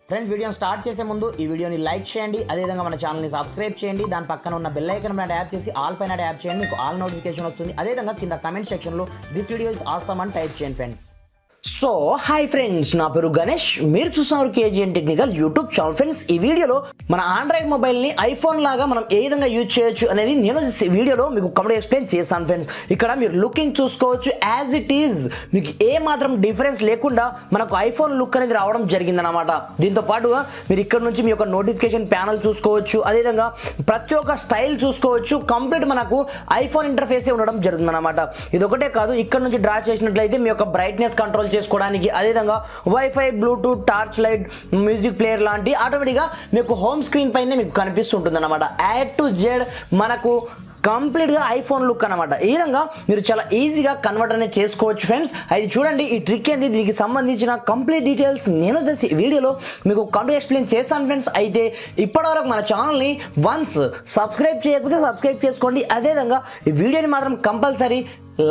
Friends వీడియోని start చేసే ముందు ఈ వీడియోని లైక్ చేయండి, అదేవిధంగా మన ఛానల్ని సబ్స్క్రైబ్ చేయండి. దాని పక్కన ఉన్న బెల్ ఐకాన్ పైన ట్యాప్ చేసి ఆల్ పైన ట్యాప్ చేయండి, మీకు ఆల్ నోటిఫికేషన్ వస్తుంది. అదేవిధంగా కింద కమెంట్ సెక్షన్లో దిస్ వీడియో ఇస్ ఆసమ్ అని టైప్ చేయండి ఫ్రెండ్స్. సో హాయ్ ఫ్రెండ్స్, నా పేరు గణేష్, మీరు చూస్తున్నారు KGN technical YouTube channel. Friends ఈ వీడియోలో మన ఆండ్రాయిడ్ మొబైల్ని ఐఫోన్ లాగా మనం ఏ విధంగా యూజ్ చేయొచ్చు అనేది నేను వీడియోలో మీకు కంప్లీట్ ఎక్స్ప్లెయిన్ చేస్తాను ఫ్రెండ్స్. ఇక్కడ మీరు లుకింగ్ చూసుకోవచ్చు, యాజ్ ఇట్ ఈజ్ మీకు ఏ మాత్రం డిఫరెన్స్ లేకుండా మనకు ఐఫోన్ లుక్ అనేది రావడం జరిగిందనమాట. దీంతో పాటుగా మీరు ఇక్కడ నుంచి మీ యొక్క నోటిఫికేషన్ ప్యానల్ చూసుకోవచ్చు, అదేవిధంగా ప్రతి ఒక్క స్టైల్ చూసుకోవచ్చు. కంప్లీట్ మనకు ఐఫోన్ ఇంటర్ఫేసే ఉండడం జరుగుతుందన్నమాట. ఇది ఒకటే కాదు, ఇక్కడ నుంచి డ్రా చేసినట్లయితే మీ యొక్క బ్రైట్నెస్ కంట్రోల్ చేసుకోవడానికి, అదేవిధంగా wifi, Bluetooth, torch light, music player లాంటి ఆటోమేటిక్గా మీకు హోమ్ స్క్రీన్ పైనే మీకు కనిపిస్తుంటుంది అనమాట. A to Z మనకు కంప్లీట్గా ఐఫోన్ లుక్ అనమాట. ఈ విధంగా మీరు చాలా ఈజీగా కన్వర్ట్ అనేది చేసుకోవచ్చు ఫ్రెండ్స్. అది చూడండి, ఈ ట్రిక్ ఏంది, దీనికి సంబంధించిన కంప్లీట్ డీటెయిల్స్ నేను ఈ వీడియోలో మీకు కంప్లీట్ ఎక్స్ప్లెయిన్ చేస్తాను ఫ్రెండ్స్. అయితే ఇప్పటివరకు మన ఛానల్ని వన్స్ సబ్స్క్రైబ్ చేయకపోతే సబ్స్క్రైబ్ చేసుకోండి. అదేవిధంగా ఈ వీడియోని మాత్రం కంపల్సరీ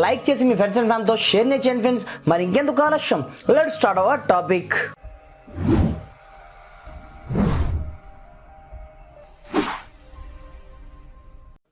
లైక్ చేసి మీ ఫ్రెండ్స్ అండ్ ఫ్యామిలీతో షేర్ చేయండి ఫ్రెండ్స్. మరి ఇంకెందుకు ఆలస్యం, let's start our topic.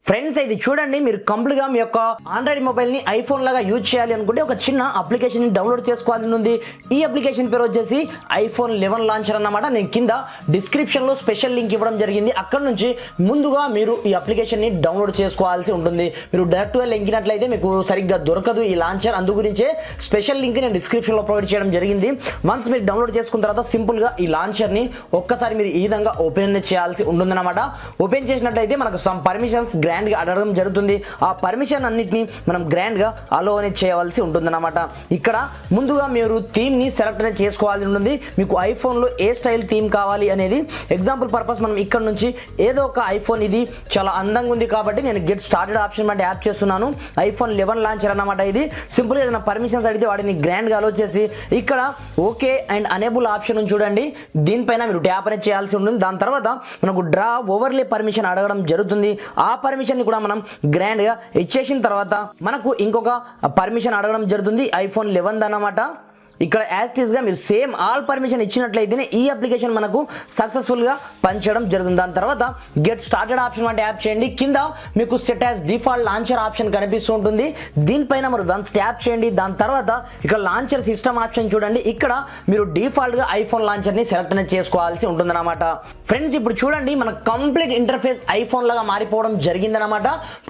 Friends ఇది చూడండి, మీరు కంప్లీట్గా మీ యొక్క ఆండ్రాయిడ్ మొబైల్ని ఐఫోన్ లాగా యూజ్ చేయాలి అనుకుంటే ఒక చిన్న అప్లికేషన్ డౌన్లోడ్ చేసుకోవాల్సి ఉంది. ఈ అప్లికేషన్ పేరు వచ్చేసి iPhone 11 లాంచర్ అన్నమాట. నేను కింద డిస్క్రిప్షన్లో స్పెషల్ లింక్ ఇవ్వడం జరిగింది. అక్కడ నుంచి ముందుగా మీరు ఈ అప్లికేషన్ని డౌన్లోడ్ చేసుకోవాల్సి ఉంటుంది. మీరు డైరెక్ట్గా లింకినట్లయితే మీకు సరిగ్గా దొరకదు ఈ లాంచర్. అందు గురించే స్పెషల్ లింక్ నేను డిస్క్రిప్షన్లో ప్రొవైడ్ చేయడం జరిగింది. వన్స్ మీరు డౌన్లోడ్ చేసుకున్న తర్వాత సింపుల్గా ఈ లాంచర్ని ఒక్కసారి మీరు ఈ విధంగా ఓపెన్ చేయాల్సి ఉంటుందన్నమాట. ఓపెన్ చేసినట్లయితే మనకు సమ్ పర్మిషన్స్ గ్రాండ్గా అడగడం జరుగుతుంది. ఆ పర్మిషన్ అన్నిటిని మనం గ్రాండ్గా అలో అనేది చేయవలసి ఉంటుందన్నమాట. ఇక్కడ ముందుగా మీరు థీమ్ని సెలెక్ట్ అనేది చేసుకోవాల్సి ఉంటుంది. మీకు ఐఫోన్లో ఏ స్టైల్ థీమ్ కావాలి అనేది ఎగ్జాంపుల్ పర్పస్ మనం ఇక్కడ నుంచి ఏదో ఒక ఐఫోన్, ఇది చాలా అందంగా ఉంది కాబట్టి నేను గెట్ స్టార్టెడ్ ఆప్షన్ అంటే యాప్ చేస్తున్నాను. iPhone 11 లాంచర్ అన్నమాట. ఇది సింపుల్గా ఏదైనా పర్మిషన్స్ అడిగితే వాటిని గ్రాండ్గా అలో చేసి ఇక్కడ ఓకే అండ్ అనేబుల్ ఆప్షన్ చూడండి, దీనిపైన మీరు ట్యాప్ అనేది చేయాల్సి ఉంటుంది. దాని తర్వాత మనకు డ్రా ఓవర్లే పర్మిషన్ అడగడం జరుగుతుంది. ఆ పర్మిషన్ కూడా మనం గ్రాండ్ గా ఇచ్చేసిన తర్వాత మనకు ఇంకొక పర్మిషన్ అడగడం జరుగుతుంది iPhone 11 అన్నమాట. ఇక్కడ యాజ్ గా మీరు సేమ్ ఆల్ పర్మిషన్ ఇచ్చినట్లయితేనే ఈ అప్లికేషన్ మనకు సక్సెస్ఫుల్గా పనిచేయడం జరుగుతుంది. దాని తర్వాత గెట్ స్టార్టెడ్ ఆప్షన్ అంటే యాప్ చేయండి. కింద మీకు set as default launcher option కనిపిస్తూ ఉంటుంది. దీనిపైన మీరు వన్స్ ట్యాప్ చేయండి. దాని తర్వాత ఇక్కడ లాంచర్ సిస్టమ్ ఆప్షన్ చూడండి. ఇక్కడ మీరు డిఫాల్ట్గా ఐఫోన్ లాంచర్ని సెలెక్ట్ అనేది చేసుకోవాల్సి ఉంటుందన్నమాట. ఫ్రెండ్స్ ఇప్పుడు చూడండి, మన కంప్లీట్ ఇంటర్ఫేస్ ఐఫోన్ లాగా మారిపోవడం జరిగిందనమాట.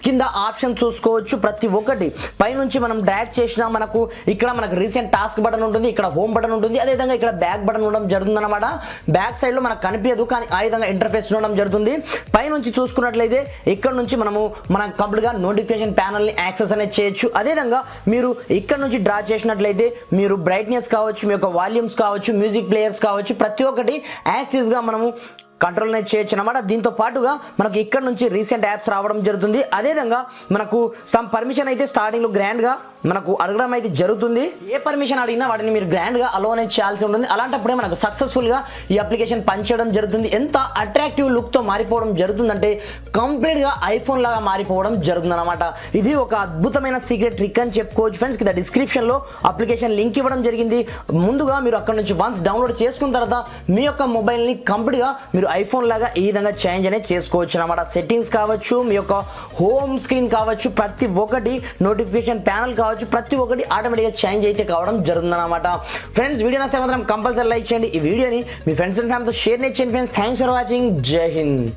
కింద ఆప్షన్ చూసుకోవచ్చు, ప్రతి ఒక్కటి పైనుంచి మనం డ్రాగ్ చేసినా మనకు ఇక్కడ మనకు రీసెంట్ టాస్క్ బటన్ ఉంటుంది, ఇక్కడ హోమ్ బటన్ ఉంటుంది, అదేవిధంగా ఇక్కడ బ్యాక్ బటన్ ఉండడం జరుగుతుంది అనమాట. బ్యాక్ సైడ్ లో మనకు కనిపించదు, కానీ ఆ విధంగా ఇంటర్ఫేస్ ఉండడం జరుగుతుంది. పైనుంచి చూసుకున్నట్లయితే ఇక్కడ నుంచి మనం కంప్లీట్ గా నోటిఫికేషన్ ప్యానల్ ని యాక్సెస్ అనేది చేయొచ్చు. అదేవిధంగా మీరు ఇక్కడ నుంచి డ్రా చేసినట్లయితే మీరు బ్రైట్నెస్ కావచ్చు, మీ యొక్క వాల్యూమ్స్ కావచ్చు, మ్యూజిక్ ప్లేయర్స్ కావచ్చు, ప్రతి ఒక్కటి యాజ్ గా మనము కంట్రోల్ అనేది చేయొచ్చు అనమాట. దీంతో పాటుగా మనకు ఇక్కడ నుంచి రీసెంట్ యాప్స్ రావడం జరుగుతుంది. అదేవిధంగా మనకు సమ్ పర్మిషన్ అయితే స్టార్టింగ్ లో గ్రాండ్ గా మనకు అడగడం అయితే జరుగుతుంది. ఏ పర్మిషన్ అడిగినా వాటిని మీరు గ్రాండ్ గా అలో అనేది చేయాల్సి ఉంటుంది. అలాంటప్పుడే మనకు సక్సెస్ఫుల్ గా ఈ అప్లికేషన్ పనిచేయడం జరుగుతుంది. ఎంత అట్రాక్టివ్ లుక్ తో మారిపోవడం జరుగుతుందంటే కంప్లీట్ గా ఐఫోన్ లాగా మారిపోవడం జరుగుతుంది అనమాట. ఇది ఒక అద్భుతమైన సీక్రెట్ ట్రిక్ అని చెప్పుకోవచ్చు ఫ్రెండ్స్. కింద డిస్క్రిప్షన్ లో అప్లికేషన్ లింక్ ఇవ్వడం జరిగింది. ముందుగా మీరు అక్కడ నుంచి వన్స్ డౌన్లోడ్ చేసుకున్న తర్వాత మీ యొక్క మొబైల్ ని కంప్లీట్ గా మీరు ఐఫోన్ లాగా ఈ విధంగా చేంజ్ అనేది చేసుకోవచ్చు అనమాట. సెట్టింగ్స్ కావచ్చు, మీ యొక్క హోమ్ స్క్రీన్ కావచ్చు, ప్రతి ఒక్కటి నోటిఫికేషన్ ప్యానల్ కావచ్చు, ప్రతి ఒక్కటి ఆటోమేటిక్గా చేంజ్ అయితే కావడం జరుగుతుంది అనమాట. ఫ్రెండ్స్ వీడియో నచ్చితే మాత్రం కంపల్సరీ లైక్ చేయండి. ఈ వీడియోని మీ ఫ్రెండ్స్ అండ్ ఫ్యామిలీతో షేర్ చేయండి ఫ్రెండ్స్. Thanks for watching. జై హింద్.